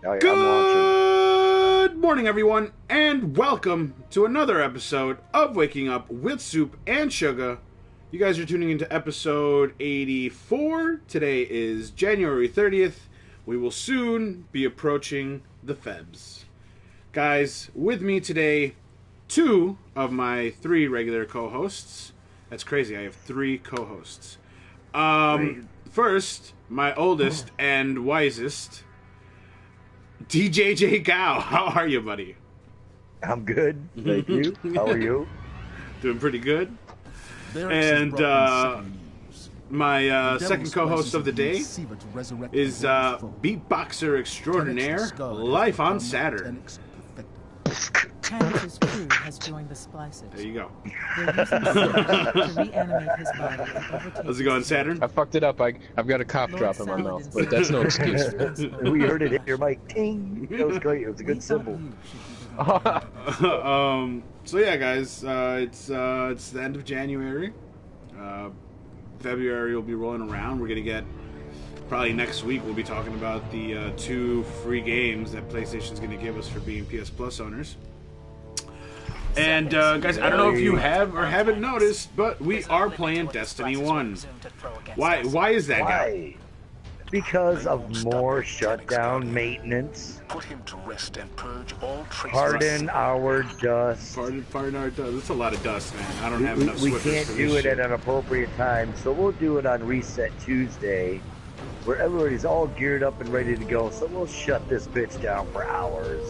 I'm watching. Good morning, everyone, and welcome to another episode of Waking Up with Soop and Sugah. You guys are tuning into episode 84. Today is January 30th. We will soon be approaching the Febs. Guys, with me today, two of my three regular co-hosts. That's crazy, I have three co-hosts. First, my oldest and wisest, DJJ Gao. How are you, buddy? I'm good, thank you. How are you? Doing pretty good. And my second co-host of the day is beatboxer extraordinaire, life on Saturn. His crew has joined the splices. There you go. They're using Soop to reanimate his body and overtake. How's it going, Saturn? I fucked it up. I've got a cough drop in my mouth, but that's no excuse. We heard it hit your mic. Ting. That was great. It was a good symbol. So yeah, guys, it's the end of January. February will be rolling around. We're gonna get probably next week. We'll be talking about the 2 free games that PlayStation's gonna give us for being PS Plus owners. And guys, I don't know if you have or haven't noticed, but we are playing Destiny 1. Why is that, guy? Because of more shutdown maintenance. Put him to rest and purge all traces. Pardon our dust. Pardon our dust. That's a lot of dust, man. I don't have enough We Swifters can't for do this it shit. at an appropriate time, so we'll do it on Reset Tuesday, where everybody's all geared up and ready to go. So we'll shut this bitch down for hours.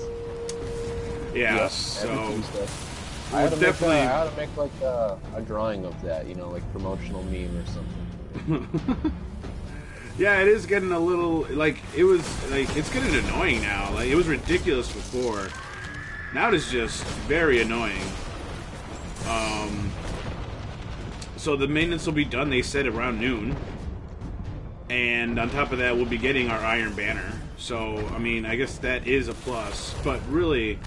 Yeah, Every so Tuesday. we're definitely. I had to make like a drawing of that, like promotional meme or something. Yeah, it is getting a little like it's getting annoying now. Like it was ridiculous before. Now it is just very annoying. So the maintenance will be done. They said around noon, and on top of that, we'll be getting our Iron Banner. So I mean, I guess that is a plus. But really,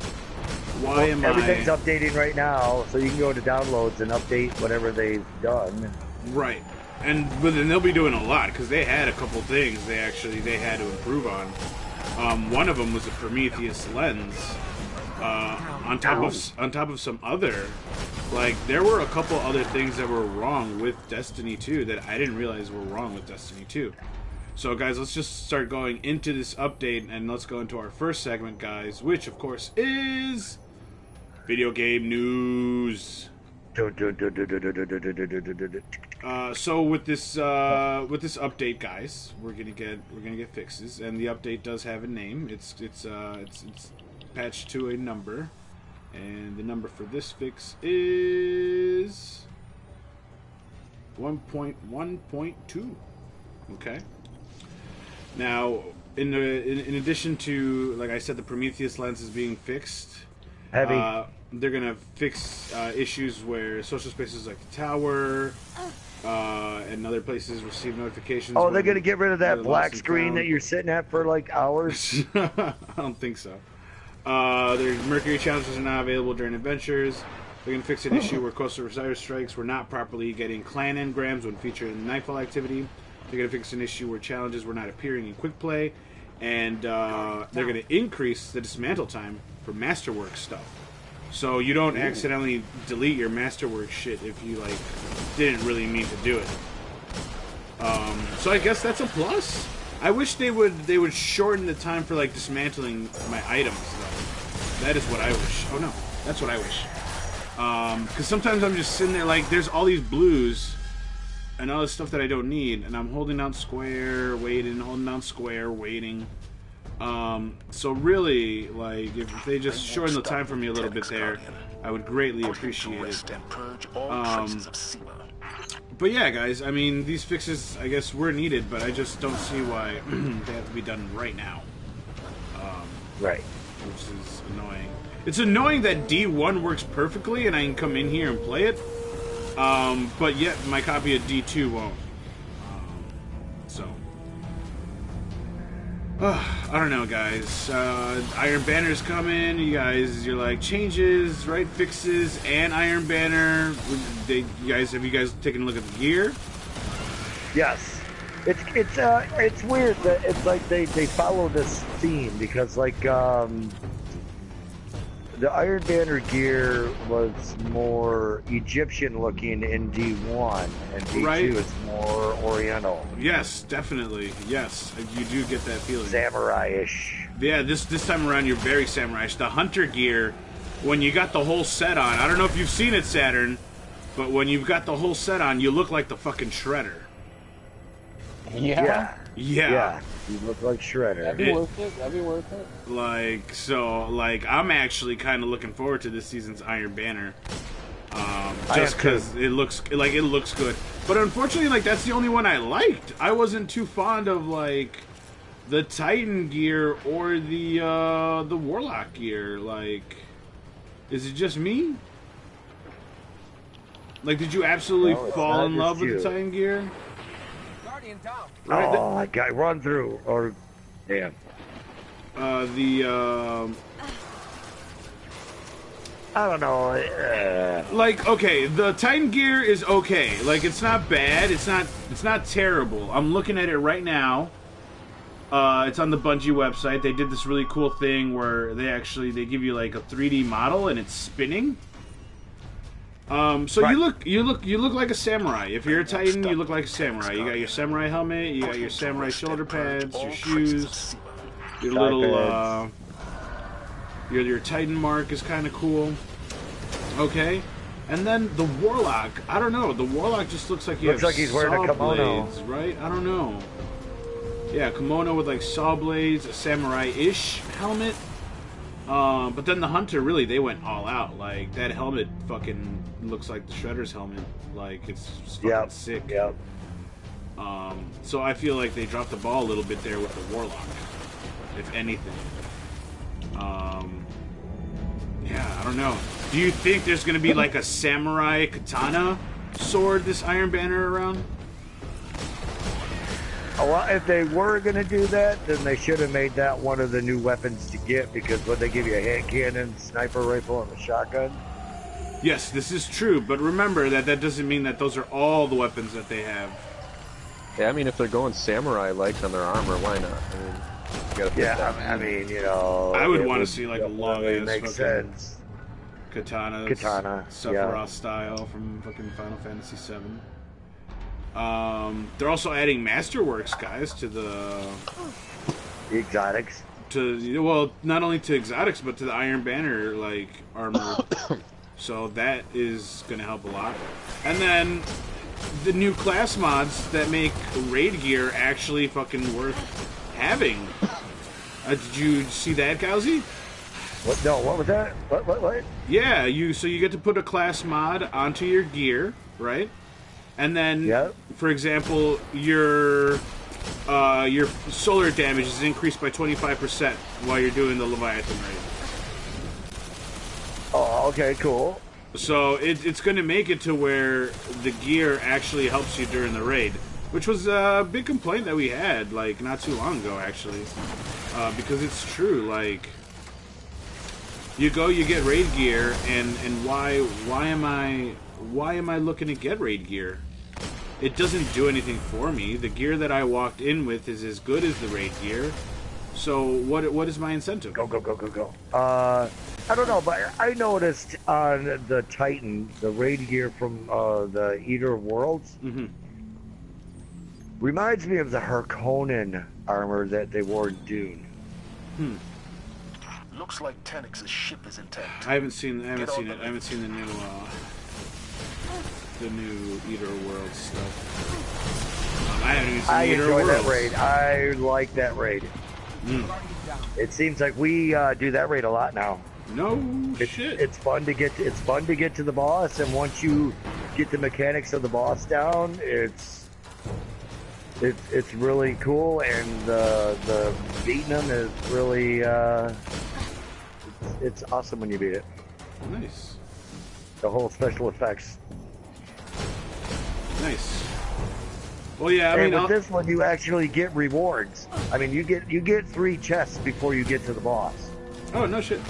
why am Everything's updating right now, so you can go to downloads and update whatever they've done. Right. But then they'll be doing a lot because they had a couple things they had to improve on. One of them was a Prometheus lens. On top of some other, like there were a couple other things that were wrong with Destiny 2 that I didn't realize were wrong with Destiny 2. So guys, let's just start going into this update and let's go into our first segment, guys, which of course is video game news. So with this update, guys, we're gonna get fixes, and the update does have a name. It's patched to a number, and the number for this fix is 1.1.2. Okay. Now, in addition to, like I said, the Prometheus lens is being fixed. Heavy. They're gonna fix issues where social spaces like the tower and other places receive notifications. Oh, they're gonna get rid of that black screen found. that you're sitting at for like hours. I don't think so. Their Mercury challenges are not available during adventures. They're gonna fix an issue where coastal cyber strikes were not properly getting clan engrams when featured in Nightfall activity. They're gonna fix an issue where challenges were not appearing in quick play, and they're gonna increase the dismantle time for masterwork stuff. So you don't accidentally delete your masterwork shit if you didn't really mean to do it. So I guess that's a plus. I wish they would shorten the time for dismantling my items though. That is what I wish. Oh no, that's what I wish. Because sometimes I'm just sitting there there's all these blues and all this stuff that I don't need, and I'm holding down square, waiting, holding down square, waiting. So really, if they just shorten the time for me a little bit there, I would greatly appreciate it. But yeah, guys, I mean, these fixes, I guess, were needed, but I just don't see why they have to be done right now. Right. Which is annoying. It's annoying that D1 works perfectly and I can come in here and play it, but yet my copy of D2 won't. I don't know, guys. Iron Banner's coming. You're like, changes, right? Fixes, and Iron Banner. Have you guys taken a look at the gear? Yes. It's weird that it's like they follow this theme because like the Iron Banner gear was more Egyptian looking in D1 and D2 Right. is more Oriental, Yes, definitely. Yes, you do get that feeling. samurai-ish. Yeah, this time around you're very samurai-ish. The hunter gear, when you got the whole set on, I don't know if you've seen it, Saturn, but when you've got the whole set on, you look like the fucking Shredder. Yeah. Yeah. You look like Shredder. That'd be worth it. That'd be worth it. Like, I'm actually kind of looking forward to this season's Iron Banner. I Just am too. because it looks good. But unfortunately, like, that's the only one I liked. I wasn't too fond of, like, the Titan gear or the Warlock gear. Like, is it just me? Like, did you absolutely No, it's fall not in just love with you. the Titan gear? Oh, that guy run through or damn. I don't know. Like, okay, the Titan gear is okay. Like, it's not bad. It's not terrible. I'm looking at it right now. It's on the Bungie website. They did this really cool thing where they give you like a 3D model and it's spinning. So Right. you look like a samurai. If you're a Titan, you look like a samurai. You got your samurai helmet, you got your samurai shoulder pads, your shoes, your little your Titan mark is kind of cool. Okay, and then the Warlock. I don't know. The Warlock just looks like Looks like he's wearing a saw kimono. blades, right? I don't know. Yeah, kimono with like saw blades, a samurai-ish helmet. But then the Hunter, really, they went all out. Like, that helmet fucking looks like the Shredder's helmet. Like, it's fucking sick. Yep. So I feel like they dropped the ball a little bit there with the Warlock, if anything. Yeah, I don't know. Do you think there's going to be like a samurai katana sword this Iron Banner around? Well, if they were going to do that, then they should have made that one of the new weapons to get, because when they give you a hand cannon, sniper rifle, and a shotgun. Yes, this is true, but remember that doesn't mean that those are all the weapons that they have. Yeah, I mean, if they're going samurai-like on their armor, why not? I mean, you gotta fit that. I mean, you know... I would it want to see like a long definitely ass make fucking sense. katana, Katana, Sephiroth yeah. style from fucking Final Fantasy VII. They're also adding Masterworks, guys, to the exotics. Not only to exotics, but to the Iron Banner like armor. So that is going to help a lot. And then the new class mods that make raid gear actually fucking worth having. Did you see that, Gauzy? What? No, what was that? What? Yeah, you get to put a class mod onto your gear, right? And then, Yep. for example, your solar damage is increased by 25% while you're doing the Leviathan raid. Oh, okay, cool. So it's going to make it to where the gear actually helps you during the raid, which was a big complaint that we had, like, not too long ago, actually. Because it's true, like, you get raid gear, and why am I looking to get raid gear? It doesn't do anything for me. The gear that I walked in with is as good as the raid gear. So what is my incentive? Go. I don't know, but I noticed on the Titan, the raid gear from the Eater of Worlds, reminds me of the Harkonnen armor that they wore in Dune. Looks like Tenix's ship is intact. I haven't seen it. I haven't seen the new Eater of Worlds stuff. I haven't even seen I Eater of enjoy Worlds. that raid. I like that raid. It seems like we do that raid a lot now. No shit. It's fun to get to the boss, and once you get the mechanics of the boss down, it's really cool, and the beating them is really it's awesome when you beat it. Nice. The whole special effects. Nice. Well, yeah, I And mean, with this one, you actually get rewards. I mean, you get 3 chests before you get to the boss. oh, no shit.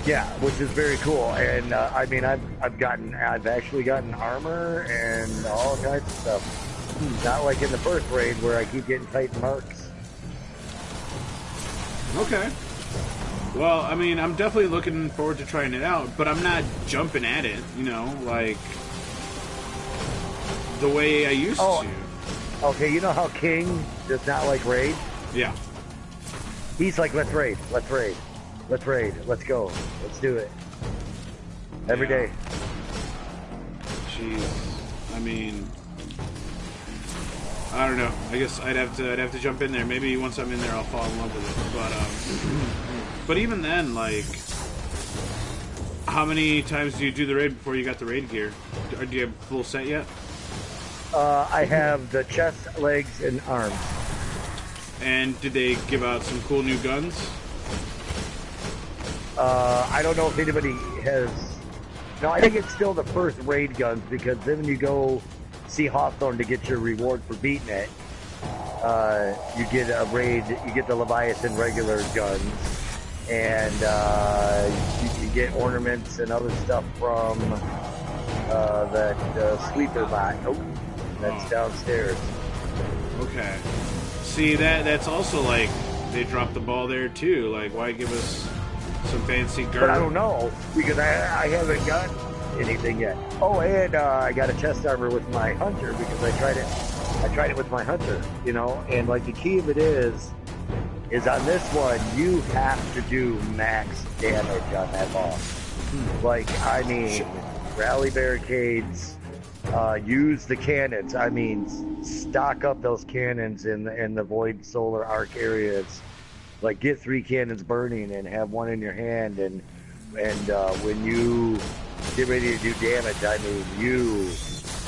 Yeah, which is very cool. And I mean, I've actually gotten armor and all kinds of stuff. Not like in the first raid where I keep getting Titan marks. Okay. Well, I mean, I'm definitely looking forward to trying it out, but I'm not jumping at it, you know, like the way I used to. Okay, you know how King does not like raid? Yeah. He's like, let's raid, let's raid, let's raid, let's go, let's do it. Every day. Jeez. I mean, I don't know. I guess I'd have to jump in there. Maybe once I'm in there, I'll fall in love with it. But even then, like, how many times do you do the raid before you got the raid gear? Do you have a full set yet? I have the chest, legs, and arms. And did they give out some cool new guns? I don't know if anybody has. No, I think it's still the first raid guns, because then when you go see Hawthorne to get your reward for beating it, you get a raid, you get the Leviathan regular guns, and you can get ornaments and other stuff from that sweeper bot. Oh, that's downstairs. Okay. See, that's also like, they dropped the ball there too. Like, why give us some fancy gear? But I don't know, because I haven't got anything yet. Oh, and I got a chest armor with my hunter, because I tried it with my hunter, you know, and like the key of it is on this one, you have to do max damage on that boss. Like, I mean, rally barricades, use the cannons. I mean, stock up those cannons in the void solar arc areas. Like, get 3 cannons burning and have one in your hand, and when you get ready to do damage, I mean, you,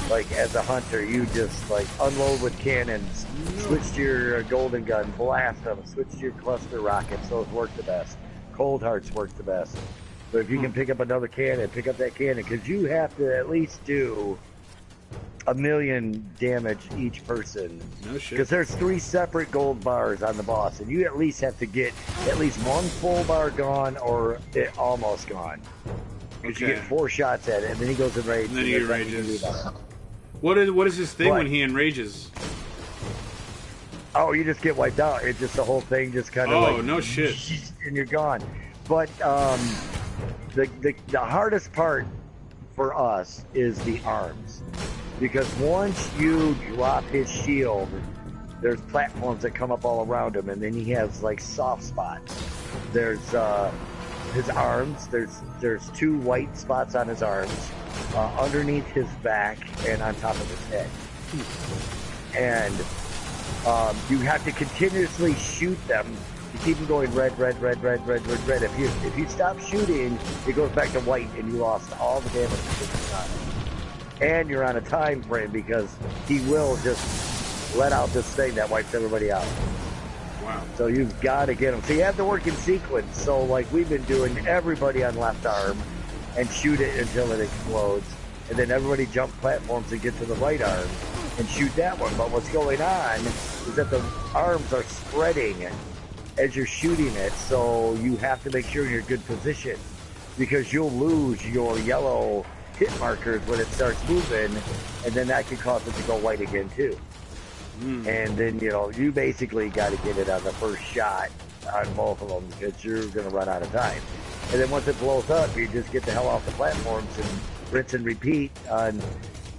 like, as a hunter, you just, like, unload with cannons, switch to your golden gun, blast them, switch to your cluster rockets. Those work the best. Cold Hearts work the best. But if you can pick up another cannon, pick up that cannon, because you have to at least do 1,000,000 damage each person. No shit. Because there's 3 separate gold bars on the boss, and you at least have to get at least 1 full bar gone, or it almost gone. Because you get 4 shots at it, and then he goes in rage. And then he enrages. What is his thing when he enrages? Oh, you just get wiped out. It's just the whole thing just kind of like... no shit. And you're gone. But the hardest part for us is the arms. Because once you drop his shield, there's platforms that come up all around him, and then he has like soft spots. There's his arms. There's 2 white spots on his arms, underneath his back, and on top of his head. And you have to continuously shoot them to keep them going red, red, red, red, red, red, red. If you stop shooting, it goes back to white, and you lost all the damage that you got. And you're on a time frame, because he will just let out this thing that wipes everybody out. Wow. So you've got to get him. So you have to work in sequence. So like we've been doing, everybody on left arm and shoot it until it explodes. And then everybody jump platforms and get to the right arm and shoot that one. But what's going on is that the arms are spreading as you're shooting it. So you have to make sure you're in a good position, because you'll lose your yellow hit markers when it starts moving, and then that can cause it to go white again too. And then, you know, you basically got to get it on the first shot on both of them, because you're going to run out of time. And then once it blows up, you just get the hell off the platforms and rinse and repeat on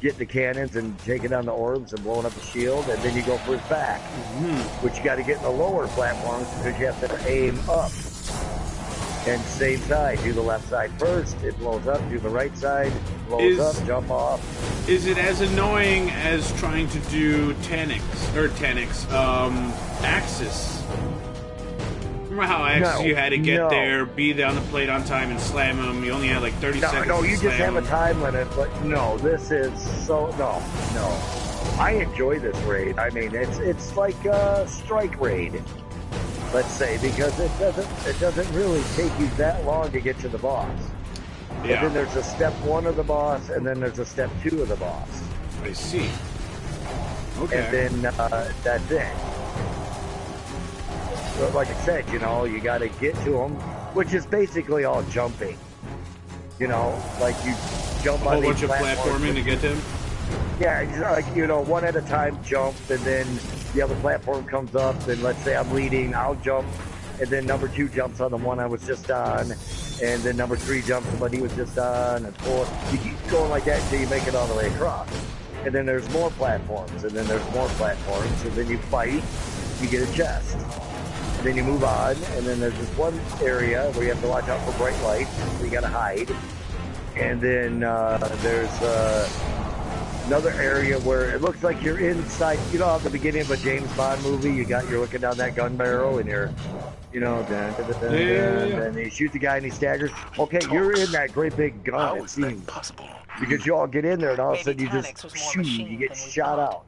getting the cannons and taking down the orbs and blowing up the shield, and then you go for his back, which you got to get in the lower platforms, because you have to aim up. And same side, do the left side first, it blows up, do the right side, blows up, jump off. Is it as annoying as trying to do Axis? Remember how Axis you had to get there, be on the plate on time, and slam them? You only had like 30 seconds. No, you just have a time limit, but no, this is so, no. I enjoy this raid. I mean, it's like a strike raid, let's say, because it doesn't really take you that long to get to the boss. Yeah. And then there's a step 1 of the boss, and then there's a step 2 of the boss. I see. Okay. And then that's it. So like I said, you know, you got to get to them, which is basically all jumping. You know, like you jump on these platforms. A whole bunch of platforming to get to him? Yeah, it's like, you know, one at a time jump, and then the other platform comes up, and let's say I'm leading, I'll jump, and then number 2 jumps on the one I was just on, and then number 3 jumps on what he was just on, and 4. You keep going like that until you make it all the way across. And then there's more platforms, and then there's more platforms, and then you fight, you get a chest. And then you move on, and then there's this one area where you have to watch out for bright lights, so you gotta hide. And then there's another area where it looks like you're inside, you know, at the beginning of a James Bond movie, you're looking down that gun barrel, and you're, you know, and you shoot the guy and he staggers. Okay, you're in that great big gun, How it is that seems. possible? Because you all get in there, and all of a sudden you Maybe just Tanix was more shoot, machine you get than we shot thought. out.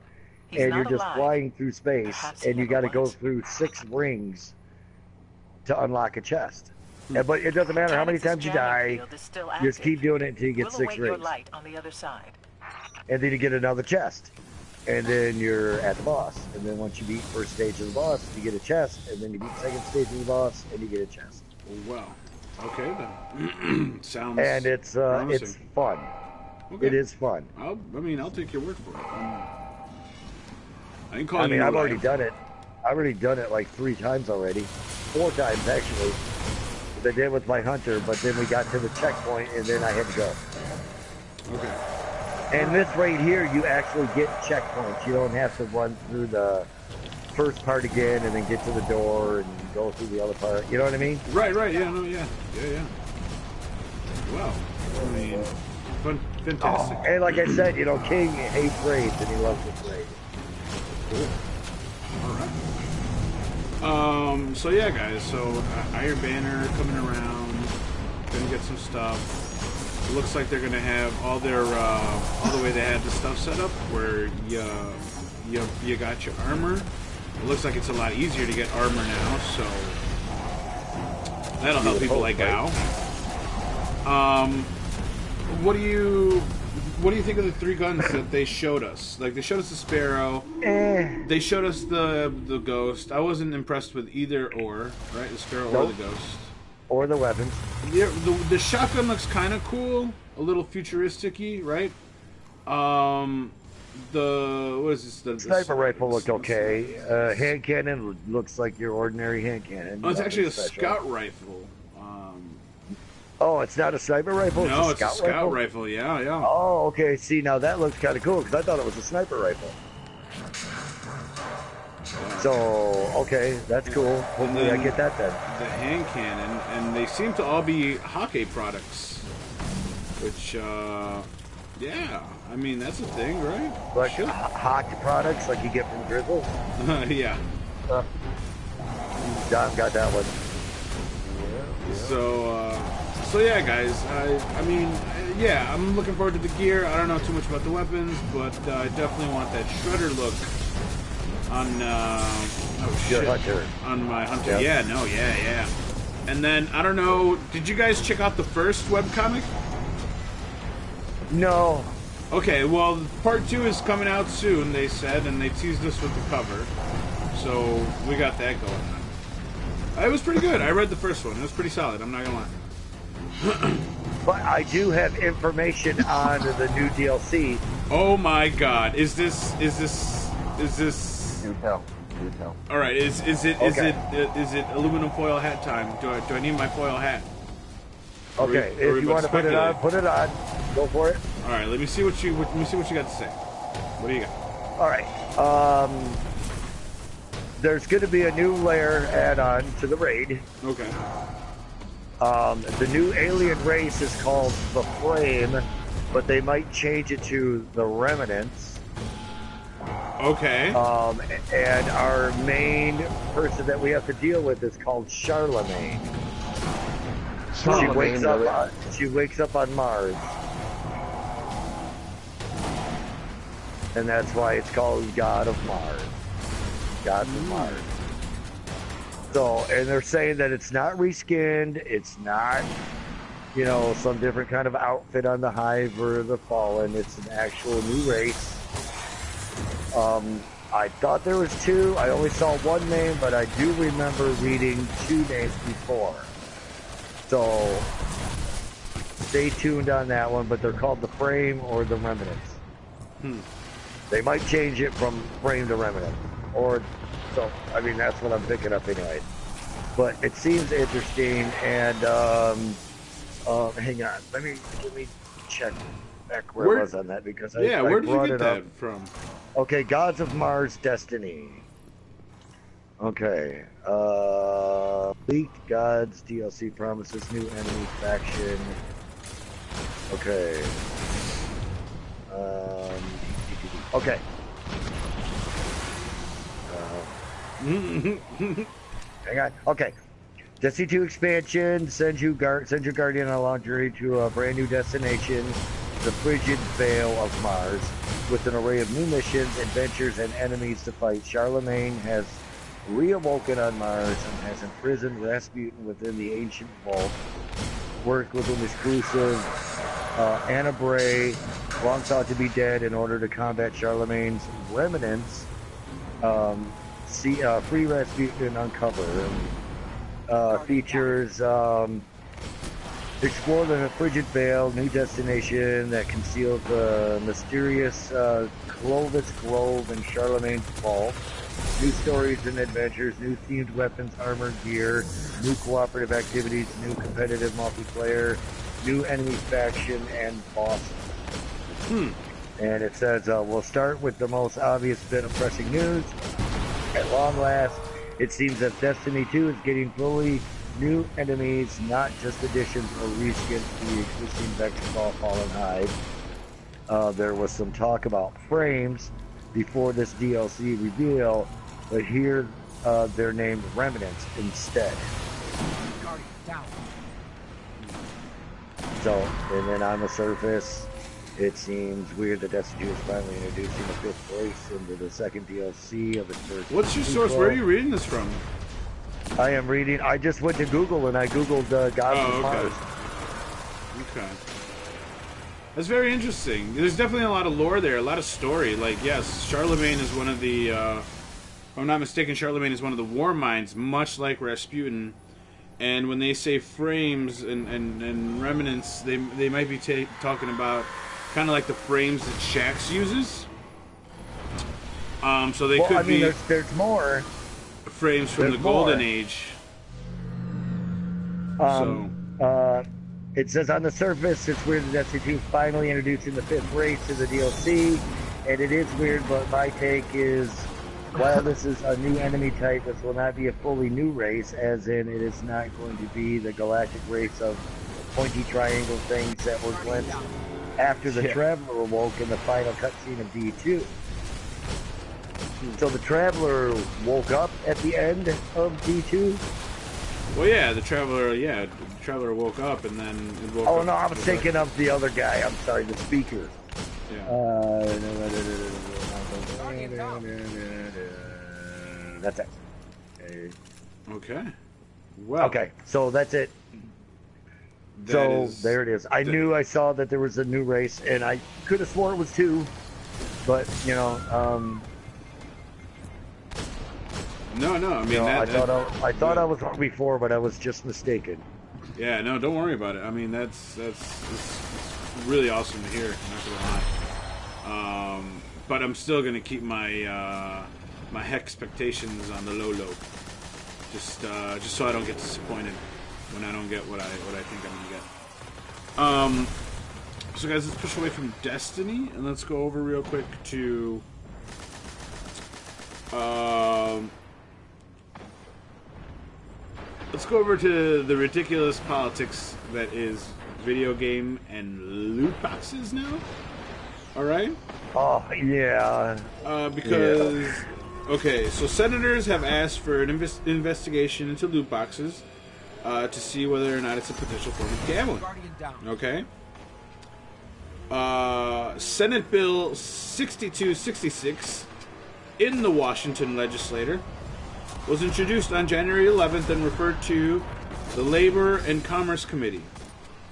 He's And not you're just alive. flying through space, Perhaps he and you never got to go was. through 6 rings to unlock a chest. But it doesn't matter how many Tanix's times you jamming die, field is still you just active. keep doing it until you get We'll 6 await your rings. light on the other side. And then you get another chest. And then you're at the boss. And then once you beat first stage of the boss, you get a chest. And then you beat second stage of the boss, and you get a chest. Well, okay then. Sounds. And it's promising. fun. Okay. It is fun. I'll take your word for it. I can call I you. mean, no I've already lie. done it. I've already done it like 3 times already. 4 times, actually. I did with my hunter, but then we got to the checkpoint, and then I had to go. Okay. And this right here, you actually get checkpoints. You don't have to run through the first part again and then get to the door and go through the other part. You know what I mean? Right. Yeah. No. Yeah. Wow. I mean, fantastic. And like I said, you know, King hates raids, and he loves this raid. Cool. All right. So yeah, guys. So Iron Banner coming around. Gonna get some stuff. It looks like they're gonna have all their all the way they had the stuff set up where you got your armor. It looks like it's a lot easier to get armor now, so that'll help people like Al. What do you think of the 3 guns that they showed us? Like, they showed us the Sparrow, they showed us the Ghost. I wasn't impressed with either or, right? The Sparrow or the Ghost. Or the weapons. Yeah, the shotgun looks kind of cool, a little futuristic-y, right? What is this? The Sniper rifle looked okay. Hand cannon looks like your ordinary hand cannon. Oh, it's actually a special. scout rifle. Oh, it's not a sniper rifle? No, it's a scout rifle. Yeah. Oh, okay. See, now that looks kind of cool, because I thought it was a sniper rifle. So, okay, that's cool. Hopefully I get that then. The hand cannon, and they seem to all be Hake products. Which, yeah, I mean, that's a thing, right? Like Sure. hot products like you get from Grizzle. Yeah. Don got that one. So yeah, guys, I mean, yeah, I'm looking forward to the gear. I don't know too much about the weapons, but I definitely want that shredder look on Your hunter. on my hunter. Yep. Yeah. And then I don't know. Did you guys check out the first webcomic? No. Okay, well, part 2 is coming out soon. They said, and they teased us with the cover, so we got that going on. It was pretty good. I read the first one. It was pretty solid. I'm not gonna lie. But I do have information on the new DLC. Oh my God! Is this? Do tell. All right. Is it aluminum foil hat time? Do I need my foil hat? Okay, Or we if you want to put it on, put it on. Go for it. All right. Let me see what you got to say. What do you got? All right. There's going to be a new layer add-on to the raid. Okay. The new alien race is called the Frame, but they might change it to the Remnants. Okay. And our main person that we have to deal with is called Charlemagne. She wakes up on Mars. And that's why it's called God of Mars. Gods of Mars. So, and they're saying that it's not reskinned, it's not, you know, some different kind of outfit on the Hive or the Fallen. It's an actual new race. I thought there was 2. I only saw 1 name, but I do remember reading 2 names before. So, stay tuned on that one, but they're called the Frame or the Remnants. They might change it from frame to remnant, or so. I mean, that's what I'm picking up anyway. But it seems interesting, and hang on, let me check back where I was on that because I where did you brought get it that up. from? Okay, Gods of Mars Destiny. Okay, leaked Gods DLC promises new enemy faction. Okay. Okay. Hang on. Okay. Destiny 2 expansion sends your guardian on a long journey to a brand new destination, the frigid Vale of Mars, with an array of new missions, adventures, and enemies to fight. Charlemagne has reawoken on Mars and has imprisoned Rasputin within the ancient vault. Worked with an exclusive Anna Bray, long thought to be dead, in order to combat Charlemagne's remnants. Free Rasputin uncover. Features explore the frigid Vale, new destination that conceals the mysterious Clovis Grove and Charlemagne's vault. New stories and adventures, new themed weapons, armor, gear, new cooperative activities, new competitive multiplayer, new enemy faction, and bosses. And it says, we'll start with the most obvious bit of pressing news. At long last, it seems that Destiny 2 is getting fully new enemies, not just additions or reskins to the existing Vexball Fallen Hive. There was some talk about frames before this DLC reveal, but here they're named Remnants instead. So, and then on the surface, it seems weird that Destiny 2 is finally introducing the fifth race into the second DLC of its first. What's your source? Where are you reading this from? I am reading. I just went to Google and I googled Gods of Mars. Okay. That's very interesting. There's definitely a lot of lore there, a lot of story. Like, yes, Charlemagne is one of the, if I'm not mistaken, Charlemagne is one of the war minds, much like Rasputin. And when they say frames and remnants, they might be talking about kind of like the frames that Shaxx uses. So they could be. There's more frames from the Golden Age. It says on the surface, it's weird that Destiny 2 is finally introducing the fifth race to the DLC, and it is weird, but my take is, while this is a new enemy type, this will not be a fully new race, as in it is not going to be the galactic race of pointy triangle things that were glimpsed after the Traveler awoke in the final cutscene of D2. So the Traveler woke up at the end of D2? Well, yeah, the Traveler woke up and then it woke up. Oh, no, I was thinking of the other guy. I'm sorry, the speaker. Yeah. That's it. Okay. Well. Okay, so that's it. There it is. I knew I saw that there was a new race, and I could have swore it was 2, but, you know, No, I mean, I thought I was wrong before, but I was just mistaken. Yeah, no, don't worry about it. I mean, that's really awesome to hear. Not gonna lie. But I'm still gonna keep my my expectations on the low, just so I don't get disappointed when I don't get what I think I'm gonna get. So guys, let's push away from Destiny and let's go over real quick to let's go over to the ridiculous politics that is video game and loot boxes now. All right. Oh yeah. Because okay, so senators have asked for an investigation into loot boxes to see whether or not it's a potential form of gambling. Okay. Senate Bill 6266 in the Washington legislature was introduced on January 11th and referred to the Labor and Commerce Committee.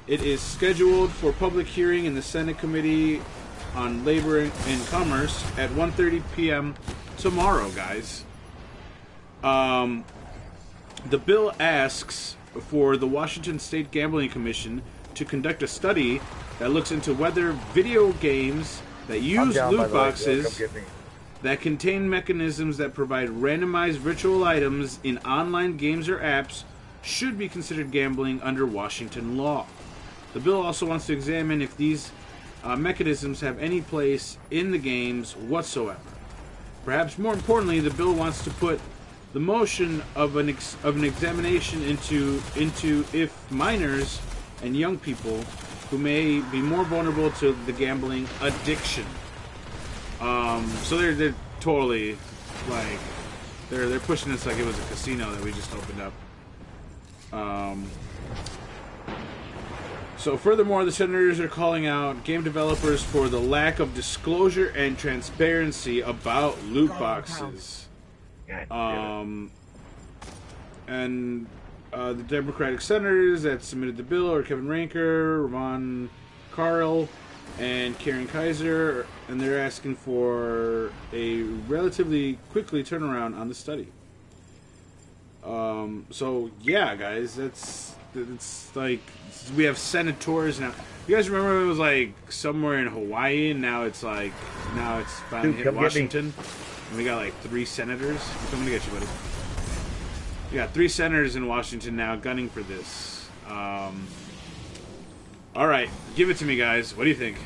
It is scheduled for public hearing in the Senate Committee on Labor and Commerce at 1:30 p.m. tomorrow, guys. The bill asks for the Washington State Gambling Commission to conduct a study that looks into whether video games that I'm use down by loot the lake. boxes Come get me. that contain mechanisms that provide randomized virtual items in online games or apps should be considered gambling under Washington law. The bill also wants to examine if these mechanisms have any place in the games whatsoever. Perhaps more importantly, the bill wants to put the motion of an examination into if minors and young people who may be more vulnerable to the gambling addiction. So they're totally like they're pushing this like it was a casino that we just opened up. So furthermore, the senators are calling out game developers for the lack of disclosure and transparency about loot boxes. And the Democratic senators that submitted the bill are Kevin Ranker, Ramon Carl, and Karen Kaiser, and they're asking for a relatively quickly turnaround on the study. So yeah, guys, it's like we have senators now. You guys remember it was like somewhere in Hawaii, and now it's finally hit Washington. And we got like 3 senators. I'm coming to get you, buddy. We got 3 senators in Washington now gunning for this. All right, give it to me, guys. What do you think?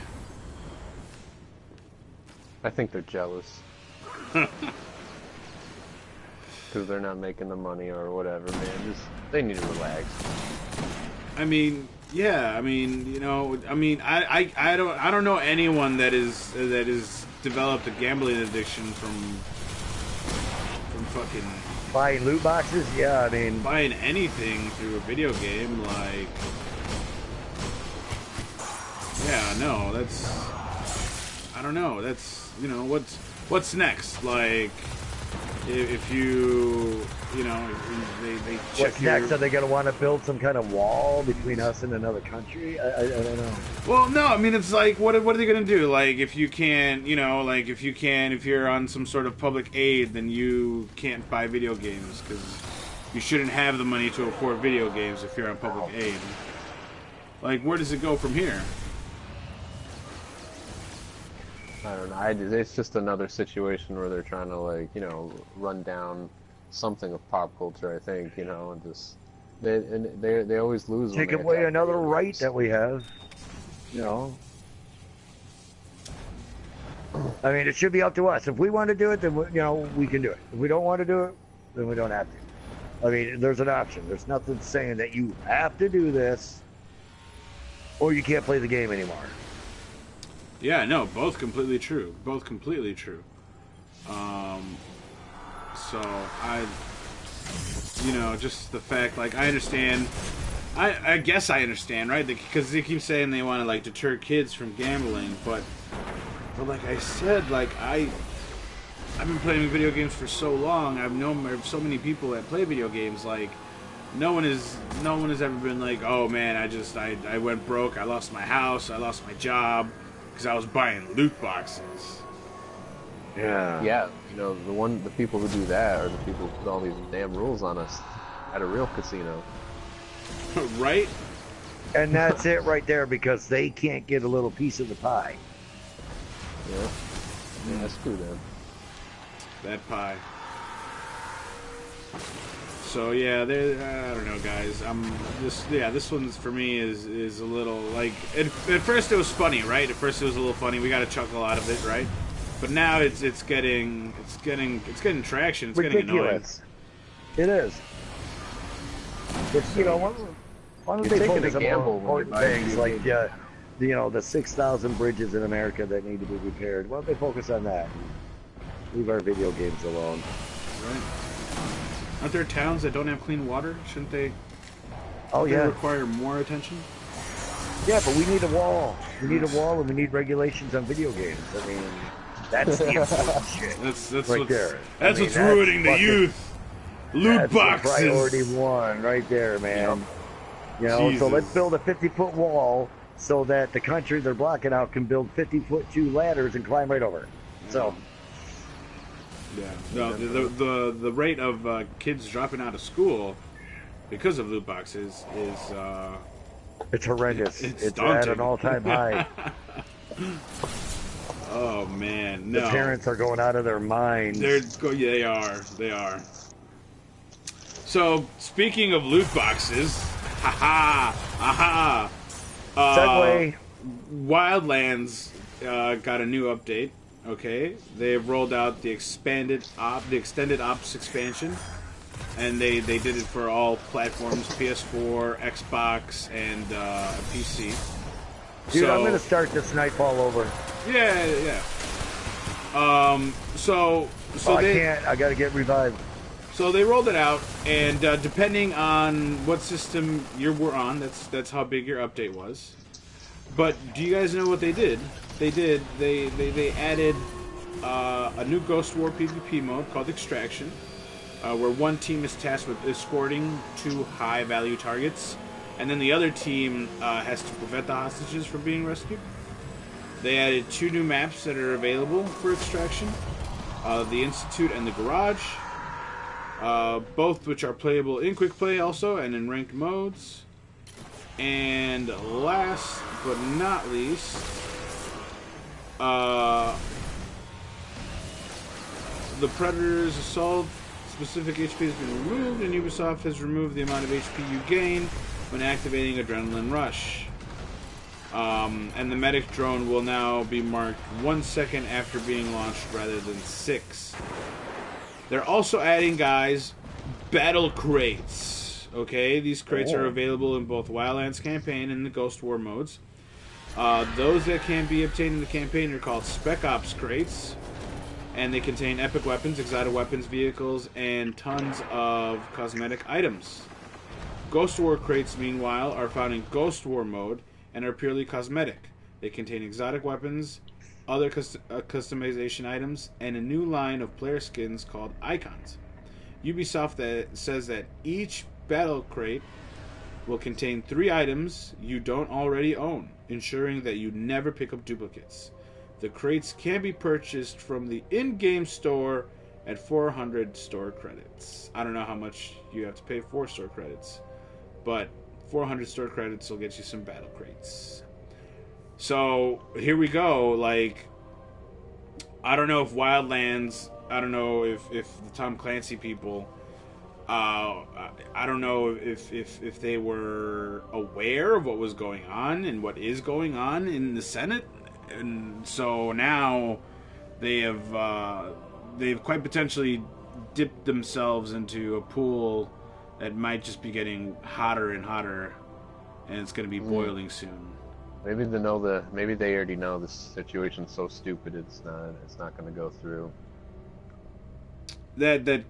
I think they're jealous. Because they're not making the money or whatever, man. They need to relax. I mean, yeah. I mean, I don't know anyone that is developed a gambling addiction from fucking Buying loot boxes? Yeah, I mean... buying anything through a video game, like... Yeah, no, that's... I don't know, that's... what's next? Like, if you... they check What's next? Are they going to want to build some kind of wall between us and another country? I don't know. Well, no, I mean, it's like, what are they going to do? Like, if you can't, if you're on some sort of public aid, then you can't buy video games, because you shouldn't have the money to afford video games if you're on public aid. Like, where does it go from here? I don't know. It's just another situation where they're trying to, run down something of pop culture, I think, and just they always lose. Take away another right that we have, I mean, it should be up to us. If we want to do it, then we can do it. If we don't want to do it, then we don't have to. I mean, there's an option. There's nothing saying that you have to do this, or you can't play the game anymore. Yeah, no, both completely true. Both completely true. So just the fact, like, I understand. I guess I understand, right? Because they keep saying they want to deter kids from gambling, but like I said, I've been playing video games for so long. I've known so many people that play video games. Like, no one has ever been like, oh man, I went broke. I lost my house. I lost my job because I was buying loot boxes. Yeah. Yeah, the people who do that are the people who put all these damn rules on us at a real casino. Right? And that's it right there, because they can't get a little piece of the pie. Yeah, screw them. That pie. So yeah, I don't know, guys. This one's for me is a little like at first it was funny, right? At first it was a little funny. We got a chuckle out of it, right? But now it's getting traction. It's ridiculous. Getting annoying. It is. It's why don't they focus on more important things like the 6,000 bridges in America that need to be repaired? Why don't they focus on that? Leave our video games alone. Right. Aren't there towns that don't have clean water? Shouldn't they? Oh yeah. Require more attention. Yeah, but we need a wall. We need a wall, and we need regulations on video games. I mean, that's the important shit. That's right what's, there. That's what's ruining the youth. Loot boxes. Priority one, right there, man. So let's build a 50-foot wall so that the country they're blocking out can build 50-foot 2 ladders and climb right over. So. Yeah. No, the rate of kids dropping out of school because of loot boxes is it's horrendous. It's at daunting. an all-time high. Oh man, The no. parents are going out of their minds. They are. They are. So speaking of loot boxes, aha. Segway. Wildlands got a new update. Okay, they've rolled out the extended ops expansion, and they did it for all platforms: PS4, Xbox, and PC. Dude, I'm gonna start this night all over. Yeah. So I can't. I gotta get revived. So they rolled it out, and depending on what system you were on, that's how big your update was. But do you guys know what they did? They added a new Ghost War PvP mode called Extraction, where one team is tasked with escorting 2 high-value targets, and then the other team has to prevent the hostages from being rescued. They added 2 new maps that are available for Extraction, the Institute and the Garage, both which are playable in quick play also and in ranked modes. And last but not least, the Predator's Assault specific HP has been removed, and Ubisoft has removed the amount of HP you gain when activating Adrenaline Rush. And the medic drone will now be marked 1 second after being launched rather than 6. They're also adding, guys, battle crates. Okay, these crates are available in both Wildlands campaign and the Ghost War modes. Those that can be obtained in the campaign are called Spec Ops crates, and they contain epic weapons, exotic weapons, vehicles, and tons of cosmetic items. Ghost War crates, meanwhile, are found in Ghost War mode and are purely cosmetic. They contain exotic weapons, other customization items, and a new line of player skins called Icons. Ubisoft says that each battle crate will contain 3 items you don't already own, ensuring that you never pick up duplicates. The crates can be purchased from the in-game store at 400 store credits. I don't know how much you have to pay for store credits, but 400 store credits will get you some battle crates. So here we go. Like, I don't know if Wildlands, I don't know if the Tom Clancy people, I don't know if they were aware of what was going on and what is going on in the Senate, and so now they've quite potentially dipped themselves into a pool that might just be getting hotter and hotter, and it's going to be boiling soon. Maybe they already know this situation's so stupid it's not going to go through. That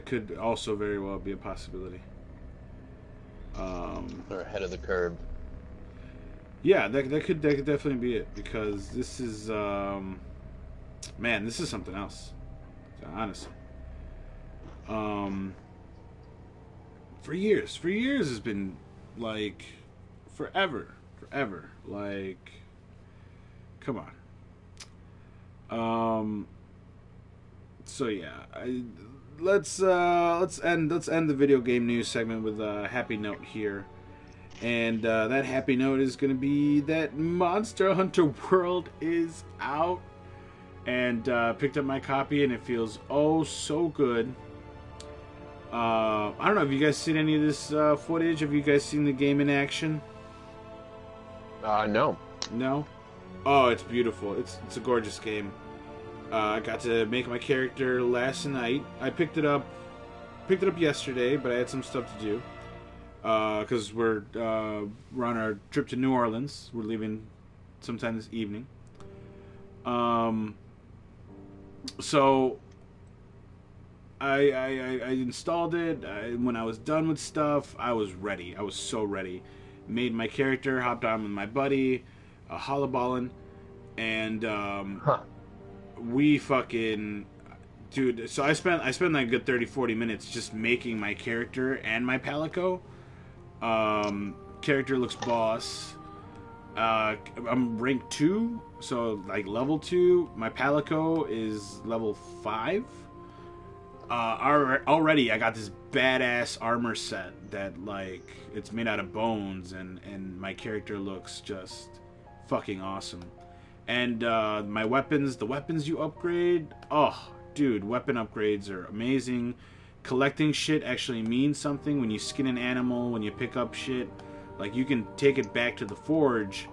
could also very well be a possibility. They're ahead of the curve. Yeah, that could definitely be it, because this is this is something else, honestly. For years has been like forever. Like, come on. So yeah, let's end the video game news segment with a happy note here, and that happy note is going to be that Monster Hunter World is out, and picked up my copy, and it feels oh so good. I don't know. Have you guys seen any of this footage? Have you guys seen the game in action? No. No? Oh, it's beautiful. It's a gorgeous game. I got to make my character last night. I picked it up yesterday, but I had some stuff to do. Because we're on our trip to New Orleans. We're leaving sometime this evening. So I installed it. When I was done with stuff, I was ready. I was so ready. Made my character, hopped on with my buddy, Hollaballin', and we fucking, dude. So I spent like a good 30-40 minutes just making my character and my palico. Character looks boss. I'm rank 2, so like level 2. My palico is level 5. Already I got this badass armor set that, like, it's made out of bones, and my character looks just fucking awesome. And my weapons, the weapons you upgrade, oh, dude, weapon upgrades are amazing. Collecting shit actually means something. When you skin an animal, when you pick up shit, like you can take it back to the forge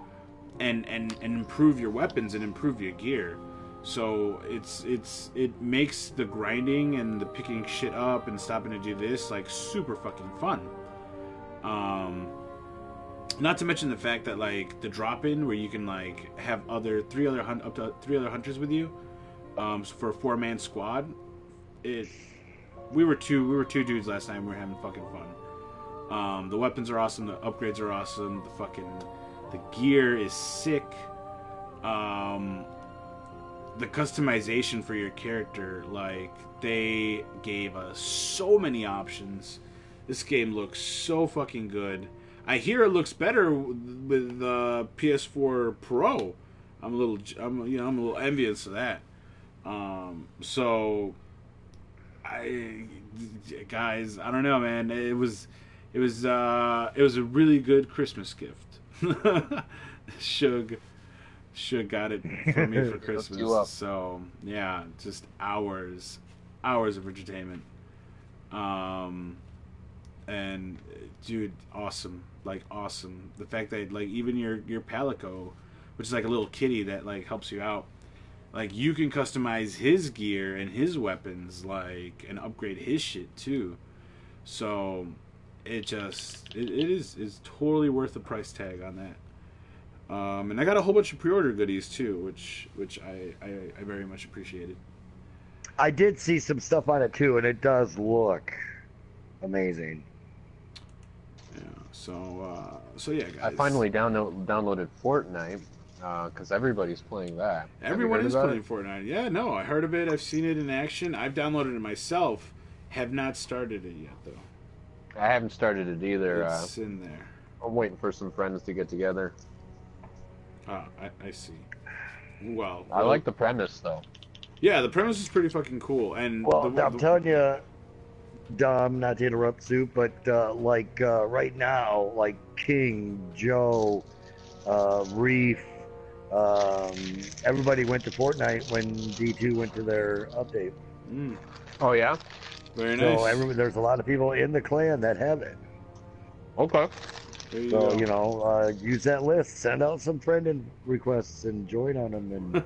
and improve your weapons and improve your gear. So it makes the grinding and the picking shit up and stopping to do this like super fucking fun. Not to mention the fact that like the drop in where you can like have up to three other hunters with you, so for a 4-man squad. We were two dudes last time. We were having fucking fun. The weapons are awesome. The upgrades are awesome. The gear is sick. The customization for your character, like they gave us so many options. This game looks so fucking good. I hear it looks better with PS4 Pro. I'm a little envious of that. Guys, I don't know, man. It was a really good Christmas gift. Shug got it for me for Christmas. So yeah, just hours of entertainment. And dude, awesome. Like awesome. The fact that like even your Palico, which is like a little kitty that like helps you out, like you can customize his gear and his weapons, like, and upgrade his shit too. So it's totally worth the price tag on that. And I got a whole bunch of pre-order goodies too, which I very much appreciated. I did see some stuff on it too, and it does look amazing. Yeah. So yeah, guys. I finally downloaded Fortnite because everybody's playing that. Everyone is playing Fortnite. Yeah, no, I heard of it. I've seen it in action. I've downloaded it myself. Have not started it yet though. I haven't started it either. It's in there. I'm waiting for some friends to get together. I see. Well, I like the premise though. Yeah, the premise is pretty fucking cool. And I'm telling you, Dom, not to interrupt Soop, but right now, like King, Joe, Reef, everybody went to Fortnite when D2 went to their update. Mm. Oh yeah, very nice. So there's a lot of people in the clan that have it. Okay. So use that list, send out some friend requests, and join on them. And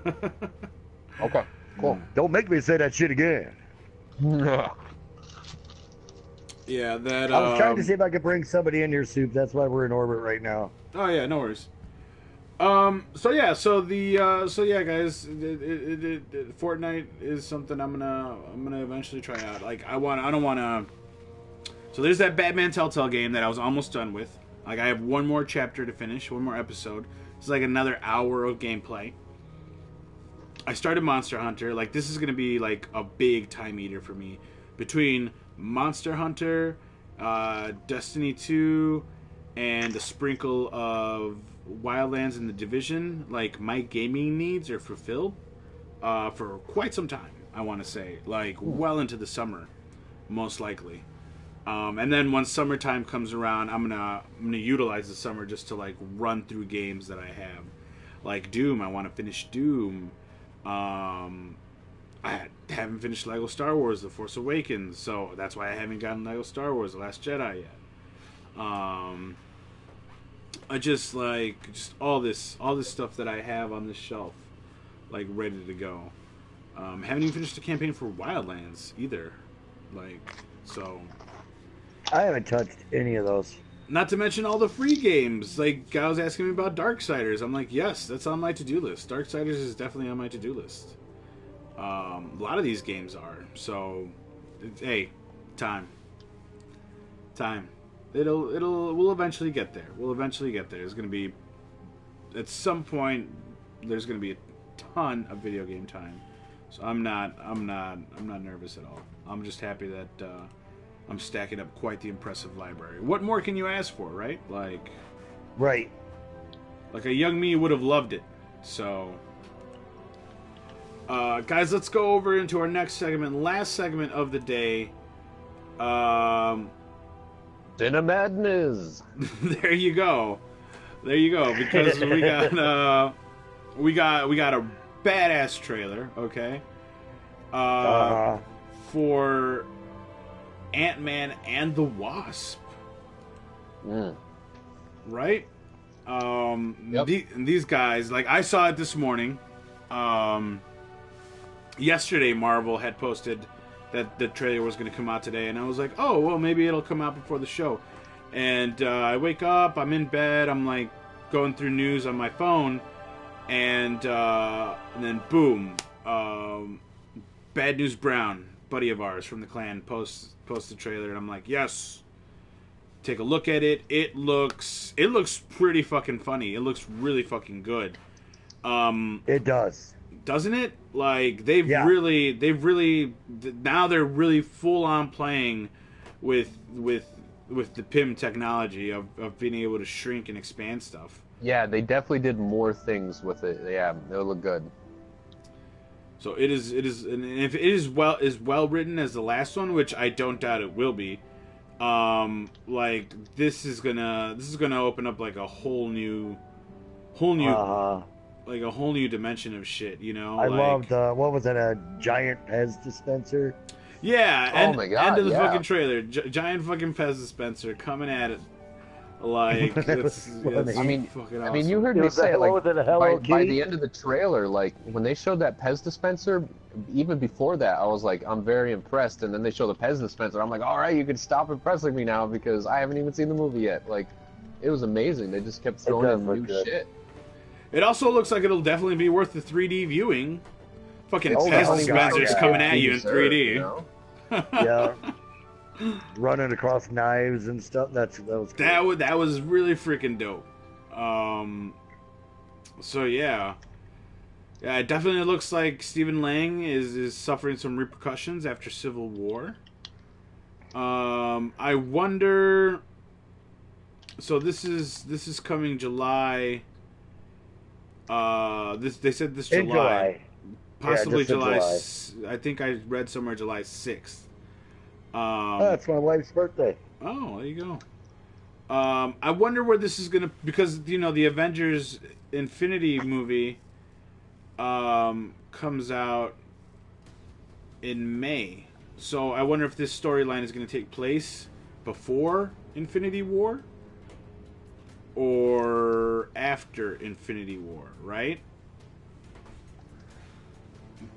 okay, cool. Don't make me say that shit again. Yeah, that. I was trying to see if I could bring somebody in your Soup. That's why we're in orbit right now. Oh yeah, no worries. So guys, Fortnite is something I'm gonna eventually try out. Like I don't wanna. So there's that Batman Telltale game that I was almost done with. Like I have one more chapter to finish, one more episode. It's like another hour of gameplay. I started Monster Hunter. Like this is gonna be like a big time eater for me. Between Monster Hunter, Destiny 2, and a sprinkle of Wildlands and The Division, like my gaming needs are fulfilled for quite some time. I want to say, like well into the summer, most likely. And then once summertime comes around, I'm gonna utilize the summer just to like run through games that I have, like Doom. I want to finish Doom. I haven't finished Lego Star Wars: The Force Awakens, so that's why I haven't gotten Lego Star Wars: The Last Jedi yet. I just all this stuff that I have on this shelf, like ready to go. Haven't even finished the campaign for Wildlands either, so. I haven't touched any of those. Not to mention all the free games. Like, guy was asking me about Darksiders. I'm like, yes, that's on my to-do list. Darksiders is definitely on my to-do list. A lot of these games are. So, hey, time. We'll eventually get there. There's going to be, at some point, there's going to be a ton of video game time. So I'm not nervous at all. I'm just happy that I'm stacking up quite the impressive library. What more can you ask for, right? Right. Like a young me would have loved it. So, guys, let's go over into our next segment, last segment of the day. Dinner Madness. There you go. Because we got we got a badass trailer, okay? For Ant-Man and the Wasp. Right? Yep. These guys, like, I saw it this morning. Yesterday, Marvel had posted that the trailer was going to come out today, and I was like, oh, well, maybe it'll come out before the show. And I wake up, I'm in bed, I'm like going through news on my phone, and then boom, Bad News Brown, buddy of ours from the clan, posts the trailer, and I'm like, yes. Take a look at it. It looks pretty fucking funny. It looks really fucking good. It does. Doesn't it? Like they've really now they're really full on playing with the PIM technology of being able to shrink and expand stuff. Yeah, they definitely did more things with it. Yeah, it'll look good. So it is, and if it is well written as the last one, which I don't doubt it will be. Like this is gonna open up like a whole new like a whole new dimension of shit, you know. I like, loved what was it, a giant Pez dispenser? Yeah, my God, end of the yeah. fucking trailer, giant fucking Pez dispenser coming at it. Like it's funny. I mean, fucking I awesome. mean, you heard me Was that- say it, like what was it, a Hello by Kitty? the end of the trailer, like when they showed that Pez dispenser, even before that, I was like, I'm very impressed. And then they show the Pez dispenser, I'm like, all right, you can stop impressing me now because I haven't even seen the movie yet. Like, it was amazing. They just kept throwing does in look new good. shit. It also looks like it'll definitely be worth the 3D viewing. Fucking It's Pez definitely dispensers got- coming yeah. at you in 3D. You know? Yeah. Running across knives and stuff. That was cool. That was really freaking dope. So yeah, it definitely looks like Stephen Lang is suffering some repercussions after Civil War. I wonder. So this is coming July. They said this In July. possibly just in July. July. I think I read somewhere July 6th. That's my wife's birthday. Oh, there you go. I wonder where this is gonna, because you know the Avengers Infinity movie comes out in May, so I wonder if this storyline is gonna take place before Infinity War or after Infinity War, right?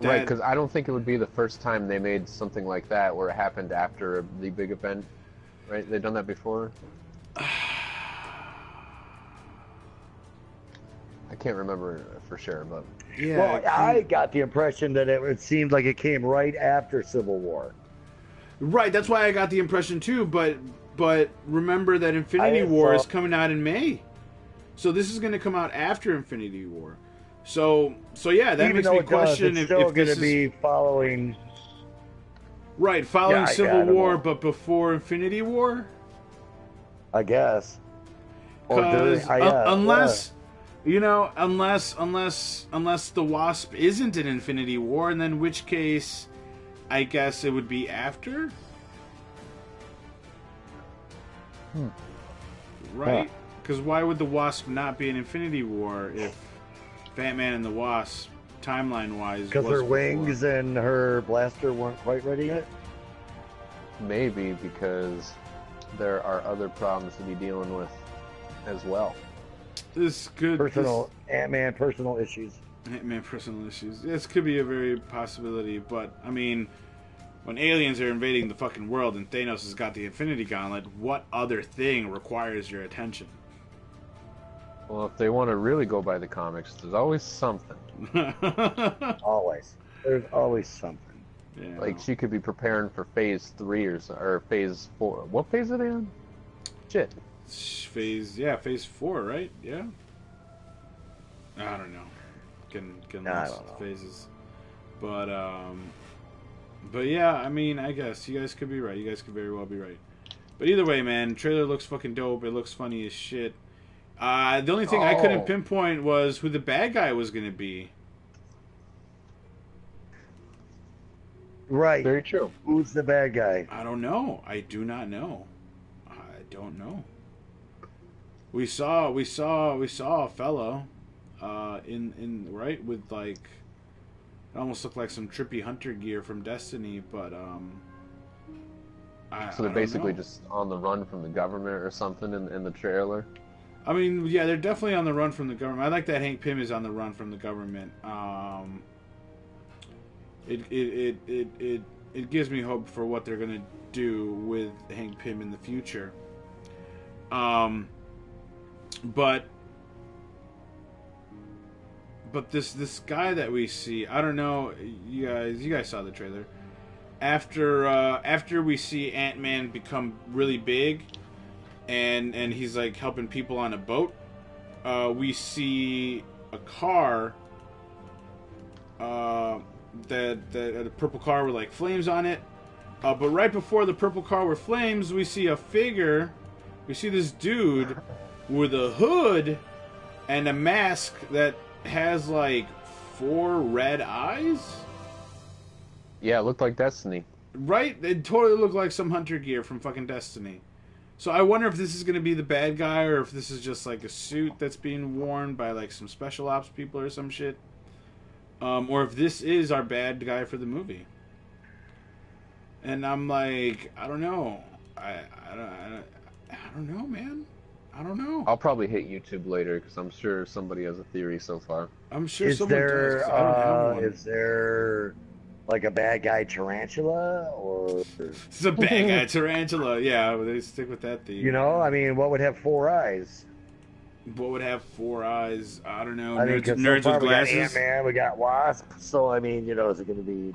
Right, because I don't think it would be the first time they made something like that where it happened after the big event. Right? They've done that before? I can't remember for sure, but... Yeah. Well, I got the impression that it seemed like it came right after Civil War. Right, that's why I got the impression too, but remember that Infinity War is coming out in May. So this is going to come out after Infinity War. So yeah, that Even makes though me it does, question it's if still going this to be following. right, following Yeah, I Civil don't War know. but before Infinity War? I guess. Or Cuz during- yeah, unless you know, unless the Wasp isn't in Infinity War, and then in which case I guess it would be after? Right? Because why would the Wasp not be in Infinity War if Batman and the Wasp, timeline-wise, because was her before? wings and her blaster weren't quite ready yet. Maybe because there are other problems to be dealing with as well. This could Personal Ant-Man personal issues. Ant-Man personal issues. This could be a very possibility, but I mean, when aliens are invading the fucking world and Thanos has got the Infinity Gauntlet, what other thing requires your attention? Well, if they want to really go by the comics, there's always something. Always. There's always something. Yeah. Like, she could be preparing for Phase 3 or Phase 4. What phase are they on? Shit. Phase 4, right? Yeah. I don't know. Getting I lost don't know. phases, but yeah. I mean, I guess you guys could be right. You guys could very well be right. But either way, man, trailer looks fucking dope. It looks funny as shit. The only thing I couldn't pinpoint was who the bad guy was going to be. Right. Very true. Who's the bad guy? I don't know. I do not know. I don't know. We saw a fellow. in right with like it almost looked like some trippy hunter gear from Destiny, but So they're basically just on the run from the government or something in the trailer. I mean, yeah, they're definitely on the run from the government. I like that Hank Pym is on the run from the government. It gives me hope for what they're gonna do with Hank Pym in the future. But this guy that we see, I don't know, you guys saw the trailer. After we see Ant-Man become really big, and he's like helping people on a boat, we see a car, that a purple car with like flames on it. But right before the purple car with flames, we see a figure. We see this dude with a hood and a mask that has like 4 red eyes. Yeah, it looked like Destiny. Right? It totally looked like some hunter gear from fucking Destiny. So I wonder if this is going to be the bad guy or if this is just like a suit that's being worn by like some special ops people or some shit. Or if this is our bad guy for the movie. And I'm like, I don't know. I don't know, man. I don't know. I'll probably hit YouTube later because I'm sure somebody has a theory so far. I'm sure someone does. 'Cause I don't have one. Is there like a bad guy tarantula or? It's a bad guy tarantula. Yeah, they stick with that theme. You know, I mean, what would have 4 eyes? What would have 4 eyes? I don't know. I mean, Nerds so far with glasses. We got Ant-Man, we got Wasp. So I mean, you know, is it going to be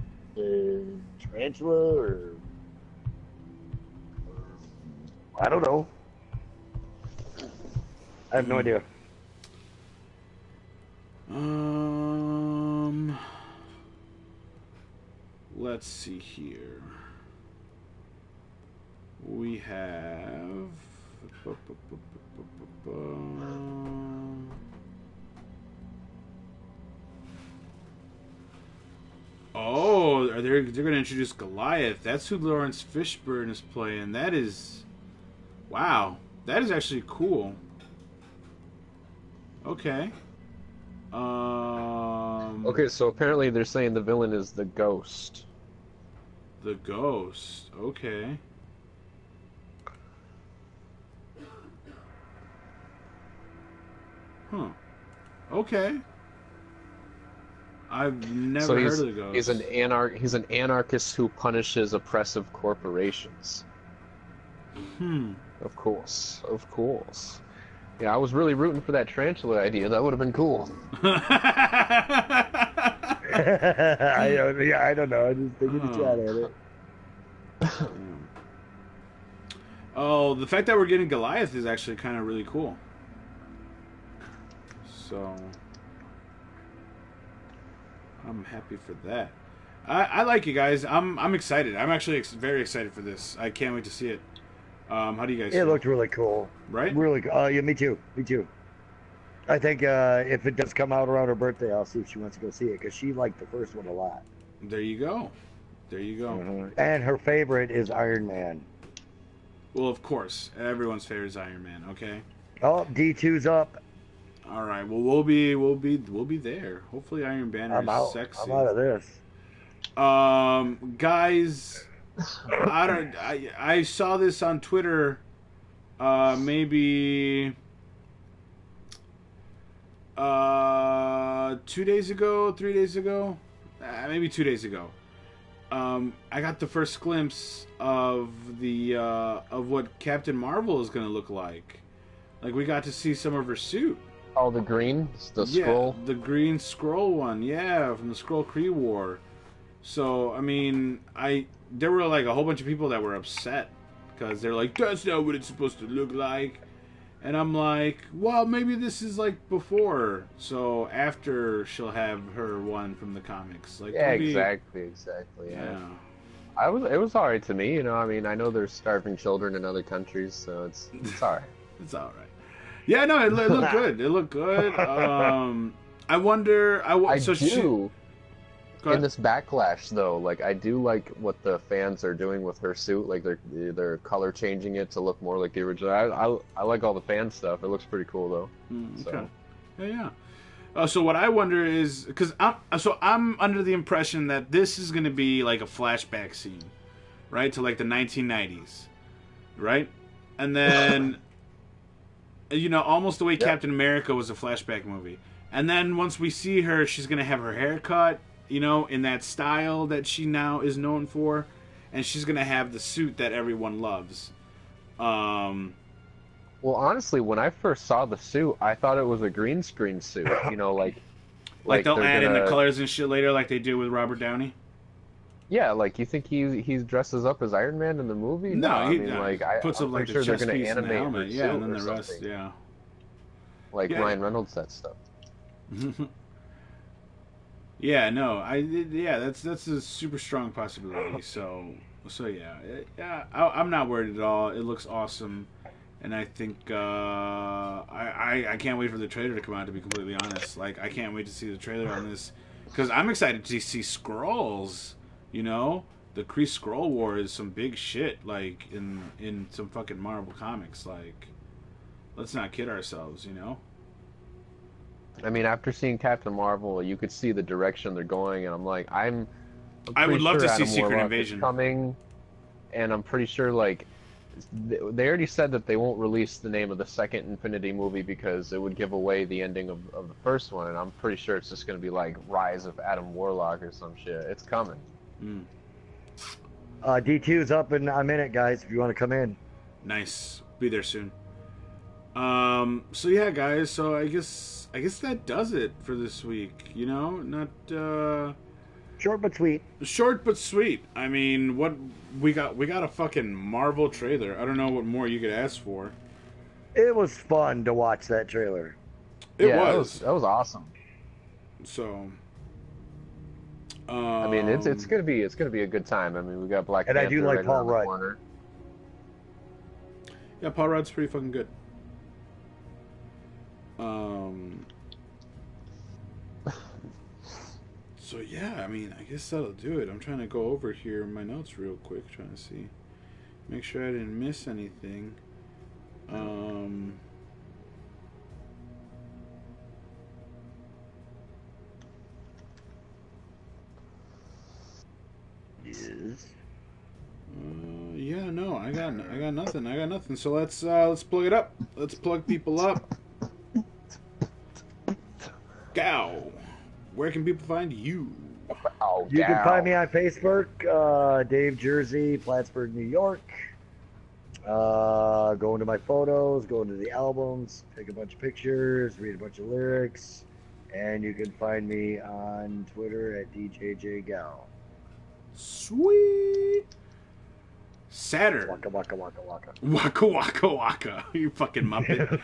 tarantula or? I don't know. I have no idea. Let's see here. We have. Oh, they're going to introduce Goliath. That's who Lawrence Fishburne is playing. That is, wow. That is actually cool. Okay. Okay, so apparently they're saying the villain is the Ghost. The Ghost. Okay. Huh. Okay. I've never heard of the Ghost. He's an anarchist who punishes oppressive corporations. Of course. Yeah, I was really rooting for that tarantula idea. That would have been cool. I don't know. I just figured a shot at it. Oh, the fact that we're getting Goliath is actually kind of really cool. So, I'm happy for that. I like you guys. I'm excited. I'm actually very excited for this. I can't wait to see it. How do you guys feel? It looked really cool. Right? Really cool. Yeah, me too. I think if it does come out around her birthday, I'll see if she wants to go see it because she liked the first one a lot. There you go. And her favorite is Iron Man. Well, of course, everyone's favorite is Iron Man. Okay. Oh, D2's up. All right. Well, we'll be there. Hopefully, Iron Banner is sexy. I'm out of this. Guys, I saw this on Twitter. Maybe 2 days ago, 3 days ago, maybe 2 days ago. I got the first glimpse of of what Captain Marvel is going to look like. Like we got to see some of her suit. Oh, the green, scroll. The green scroll one, yeah, from the Skrull Kree War. So I mean, there were like a whole bunch of people that were upset because they're like, that's not what it's supposed to look like. And I'm like, well, maybe this is like before, so after she'll have her one from the comics. Like, yeah, maybe... exactly. Yeah. It was alright to me, you know. I mean, I know there's starving children in other countries, so it's alright. It's alright. Yeah, no, it looked good. It looked good. I wonder. In this backlash, though, like I do like what the fans are doing with her suit. Like they're color changing it to look more like the original. I like all the fan stuff. It looks pretty cool, though. Okay. So. Yeah. So what I wonder is because I'm under the impression that this is going to be like a flashback scene, right, to like the 1990s, right, and then almost the way Captain America was a flashback movie, and then once we see her, she's going to have her hair cut, in that style that she now is known for, and she's going to have the suit that everyone loves. Well, honestly, when I first saw the suit, I thought it was a green screen suit. Like they'll add in the colors and shit later, like they do with Robert Downey. Yeah, like you think he dresses up as Iron Man in the movie? No, he puts up like sure the they're chest going piece to and the animate helmet, her and then the suit or rest, something. yeah. Like Ryan Reynolds that stuff. Yeah, no, that's a super strong possibility. So yeah, I'm not worried at all. It looks awesome, and I think I can't wait for the trailer to come out. To be completely honest, like I can't wait to see the trailer on this because I'm excited to see Skrulls. The Kree Skrull War is some big shit. Like in some fucking Marvel comics. Like, let's not kid ourselves. I mean, after seeing Captain Marvel, you could see the direction they're going, and I'm like, I would love to see Adam Secret Warlock Invasion is coming, and I'm pretty sure like they already said that they won't release the name of the second Infinity movie because it would give away the ending of the first one, and I'm pretty sure it's just going to be like Rise of Adam Warlock or some shit. It's coming. D2's up and I'm in it, guys. If you want to come in. Nice. Be there soon. So yeah, guys. So I guess that does it for this week. Not short but sweet. Short but sweet. I mean, what we got a fucking Marvel trailer. I don't know what more you could ask for. It was fun to watch that trailer. It was. That was awesome. So I mean, it's gonna be a good time. I mean, we got Black and Panther. I do like right Paul Rudd. Corner. Yeah, Paul Rudd's pretty fucking good. So yeah, I mean, I guess that'll do it. I'm trying to go over here my notes real quick, trying to see, make sure I didn't miss anything. Yes. Yeah, no, I got nothing. So let's plug it up. Let's plug people up. Gow, where can people find you? You can find me on Facebook, Dave Jersey, Plattsburgh, New York. Go into my photos, go into the albums, take a bunch of pictures, read a bunch of lyrics, and you can find me on Twitter at DJJGow. Sweet. Saturn. Waka waka waka waka. Waka waka waka. You fucking muppet.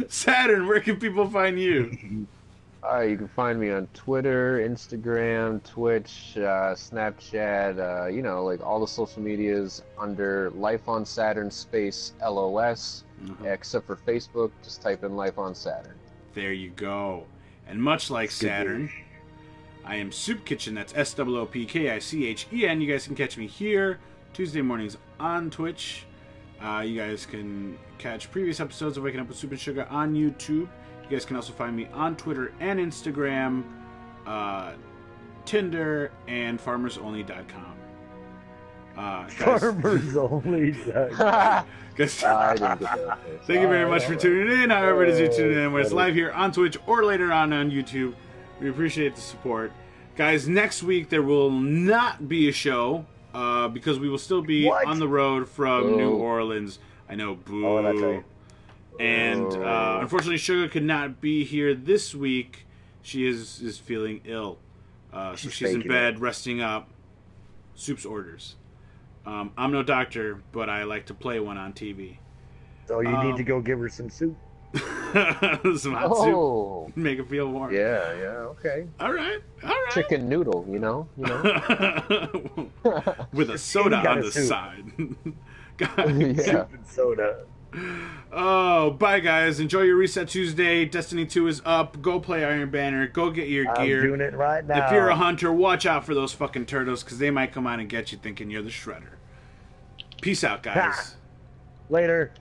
Saturn, where can people find you? You can find me on Twitter, Instagram, Twitch, Snapchat, like all the social medias under Life on Saturn space LOS, except for Facebook, just type in Life on Saturn. There you go. And much like Saturn, I am Soopkichen, that's SOOPKICHEN. You guys can catch me here Tuesday mornings on Twitch. You guys can catch previous episodes of Waking Up with Soop and Sugah on YouTube. You guys can also find me on Twitter and Instagram, Tinder, and FarmersOnly.com. FarmersOnly.com. Thank you very much for tuning in. However it is you tune in, whether it's live here on Twitch or later on YouTube. We appreciate the support. Guys, next week there will not be a show because we will still be on the road from New Orleans. I know, boo. Oh, that's right. And unfortunately, Sugah could not be here this week. She is feeling ill. So she's in bed, resting up. Soup's orders. I'm no doctor, but I like to play one on TV. So you need to go give her some soup. Some hot soup. Make it feel warm. Yeah, okay. All right. Chicken noodle, With a soda on the side. Soup and soda. Oh, bye guys. Enjoy your Reset Tuesday. Destiny 2 is up. Go play Iron Banner. Go get your gear. I'm doing it right now. If you're a hunter, watch out for those fucking turtles because they might come out and get you thinking you're the shredder. Peace out, guys. Later.